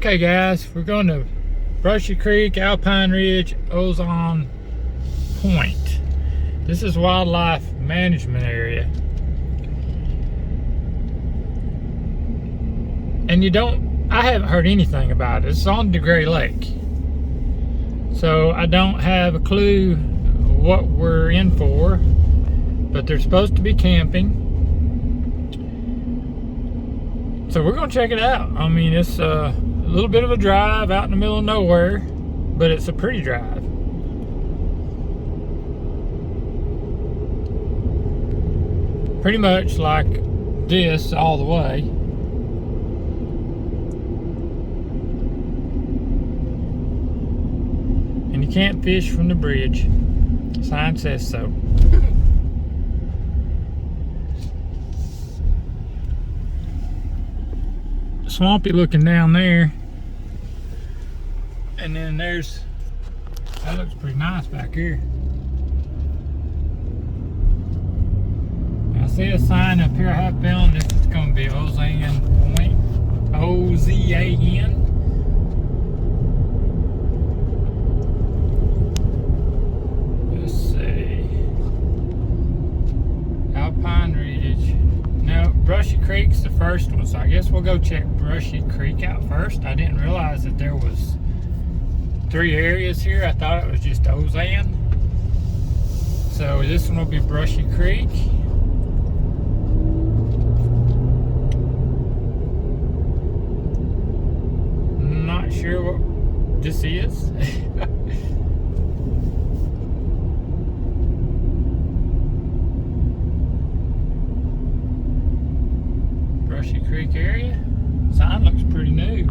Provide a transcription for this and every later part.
Okay guys, we're going to Brushy Creek, Alpine Ridge, Ozan Point. This is wildlife management area. And I haven't heard anything about it. It's on DeGray Lake. So I don't have a clue what we're in for, but they're supposed to be camping. So we're gonna check it out. I mean, it's a little bit of a drive out in the middle of nowhere, but it's a pretty drive. Pretty much like this all the way. And you can't fish from the bridge. Sign says so. Swampy looking down there, and then that looks pretty nice back here. I see a sign up here, I have found this is going to be Ozan Point, O-Z-A-N. Let's see, Alpine Ridge. No, Brushy Creek's the first one, so I guess we'll go check Brushy Creek out first. I didn't realize that there was 3 areas here. I thought it was just Ozan. So this one will be Brushy Creek. I'm not sure what this is. Brushy Creek area. Sign looks pretty new.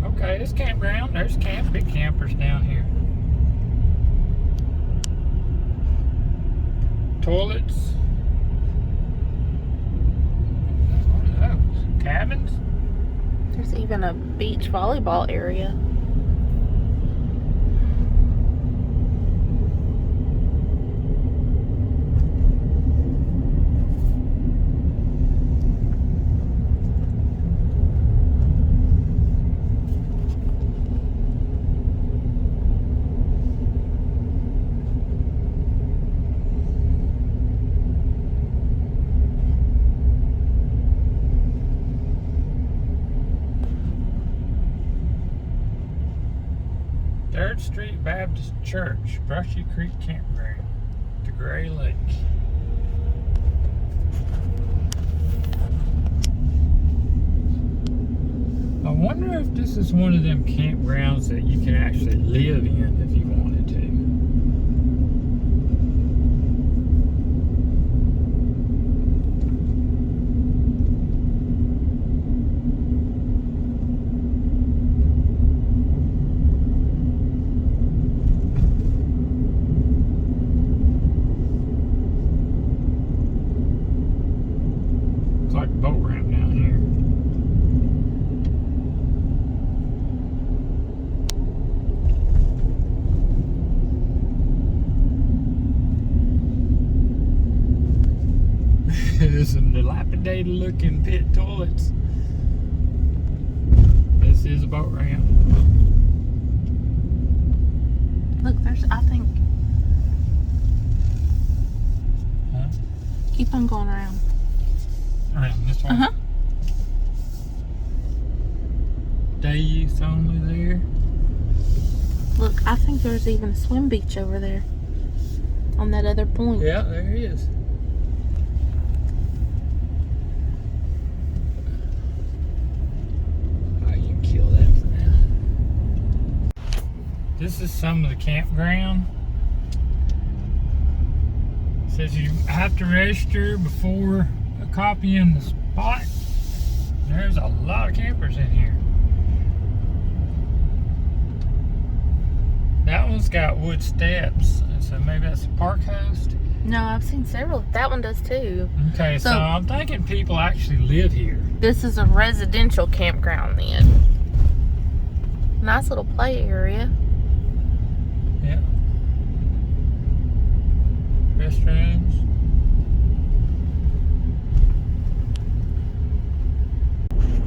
Okay, this campground, there's big campers down here. Toilets. What are those? Cabins? There's even a beach volleyball area. Third Street Baptist Church, Brushy Creek Campground, DeGray Lake. I wonder if this is one of them campgrounds that you can actually live in if you wanted to. Like a boat ramp down here. There's some dilapidated looking pit toilets. This is a boat ramp. Look, I think. Huh? Keep on going around. Around this one? Day use only there. Look, I think there's even a swim beach over there. On that other point. Yeah, there he is. Alright, you can kill that for now. This is some of the campground. It says you have to register before copying the spot. There's a lot of campers in here. That one's got wood steps, so maybe that's a park host. No, I've seen several. That one does too. Okay, so I'm thinking people actually live here. This is a residential campground then. Nice little play area. Yeah. Restrooms.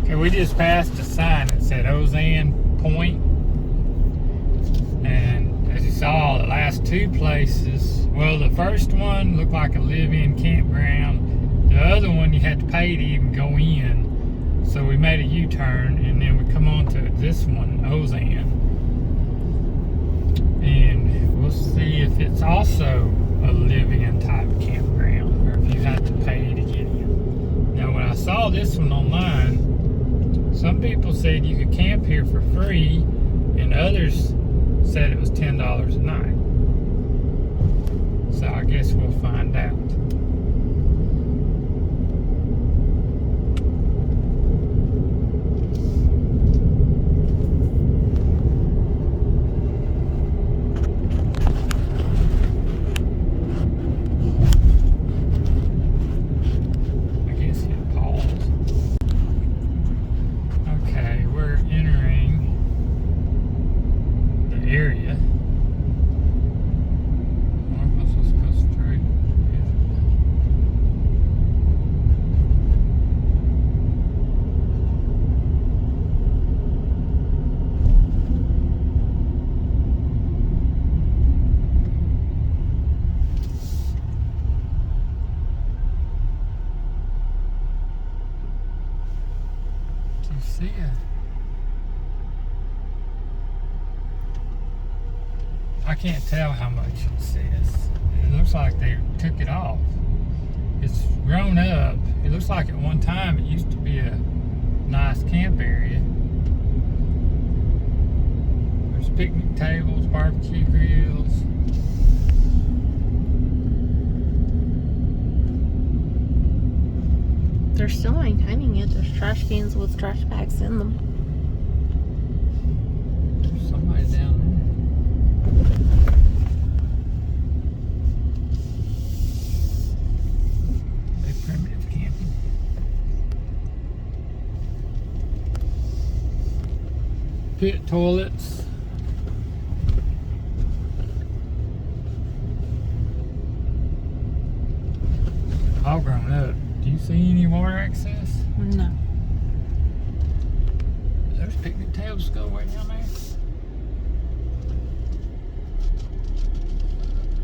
Okay, we just passed a sign that said Ozan Point. And as you saw, the last two places, well, the first one looked like a live-in campground. The other one, you had to pay to even go in. So we made a U-turn, and then we come on to this one, Ozan. And we'll see if it's also a live-in type campground, or if you have to pay to get in. Now, when I saw this one online, some people said you could camp here for free, and others said it was $10 a night. So I guess we'll find out. Area. Am I supposed to go straight? Do you see it? I can't tell how much it says. It looks like they took it off. It's grown up. It looks like at one time it used to be a nice camp area. There's picnic tables, barbecue grills. They're still maintaining it. There's trash cans with trash bags in them. There's somebody down there. Primitive camping. Pit toilets. All grown up. Do you see any water access? No. There's picnic tables go way down there.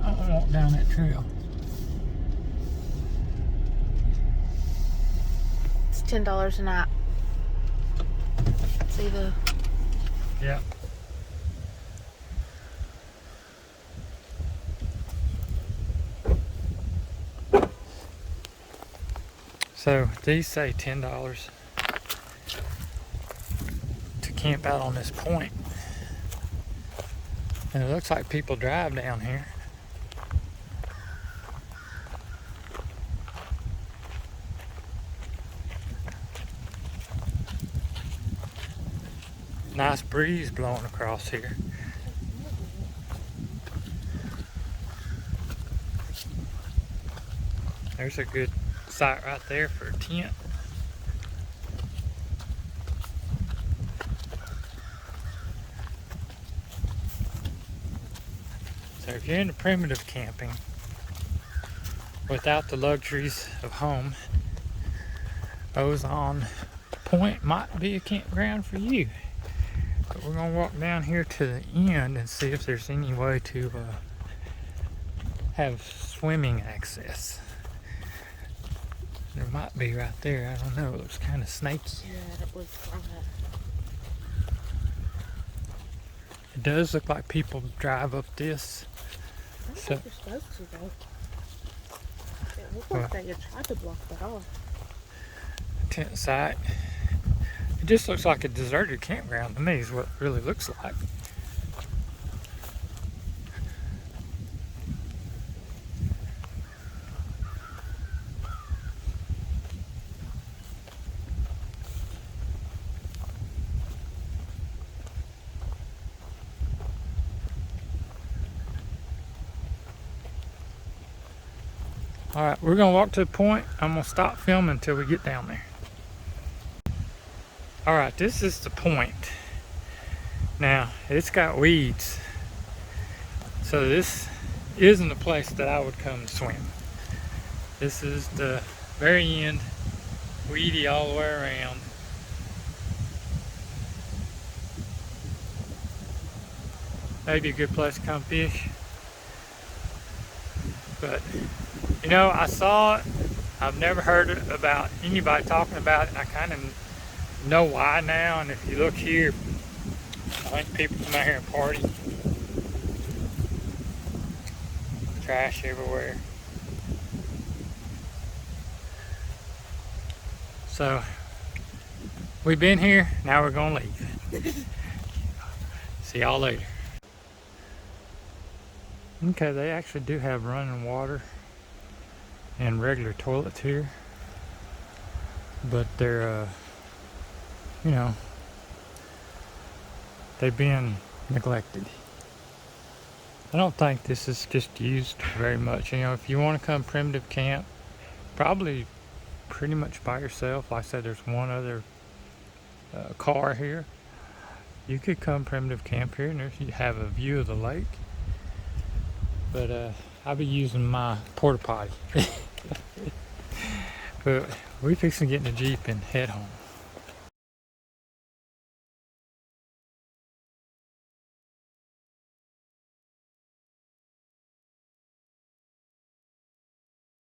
I'll walk down that trail. It's $10 a night. See the... Yeah. So these say $10 to camp out on this point. And it looks like people drive down here. Nice breeze blowing across here. There's a good site right there for a tent. So if you're into primitive camping without the luxuries of home, Ozan Point might be a campground for you. But we're gonna walk down here to the end and see if there's any way to have swimming access. There might be right there. I don't know. It looks kind of snaky. Yeah, it looks like that. It does look like people drive up this. I don't So, think you're supposed to, though. It looks like they tried to block that off. tent site. It just looks like a deserted campground to me is what it really looks like. Alright, we're going to walk to the point. I'm going to stop filming until we get down there. Alright, this is the point. Now, it's got weeds. So this isn't a place that I would come swim. This is the very end, weedy all the way around. Maybe a good place to come fish. But, you know, I saw it. I've never heard about anybody talking about it. I kind of know why now. And if you look here, I think people come out here and party. Trash everywhere. So, we've been here, now we're gonna leave. See y'all later. Okay, they actually do have running water and regular toilets here, but they're, you know, they've been neglected. I don't think this is just used very much. You know, if you want to come primitive camp, probably pretty much by yourself. Like I said, there's one other car here. You could come primitive camp here and you have a view of the lake. But I'll be using my porta potty. But we're fixing to get in the Jeep and head home.